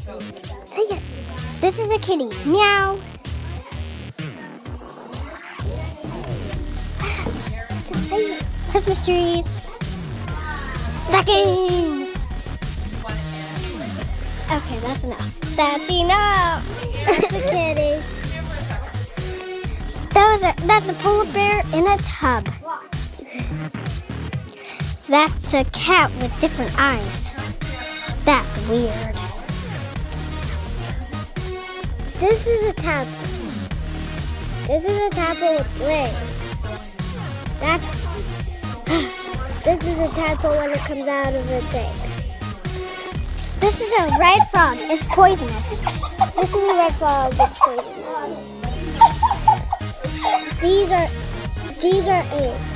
Say it. This is a kitty. Meow. Say it. Christmas trees. Stockings. Okay, that's enough. That's enough. That's a kitty. That's a polar bear in a tub. That's a cat with different eyes. That's weird. This is a tadpole. This is a tadpole with legs. This is a tadpole when it comes out of the thing. This is a red frog. It's poisonous. This is a red frog. It's poisonous. These are eggs.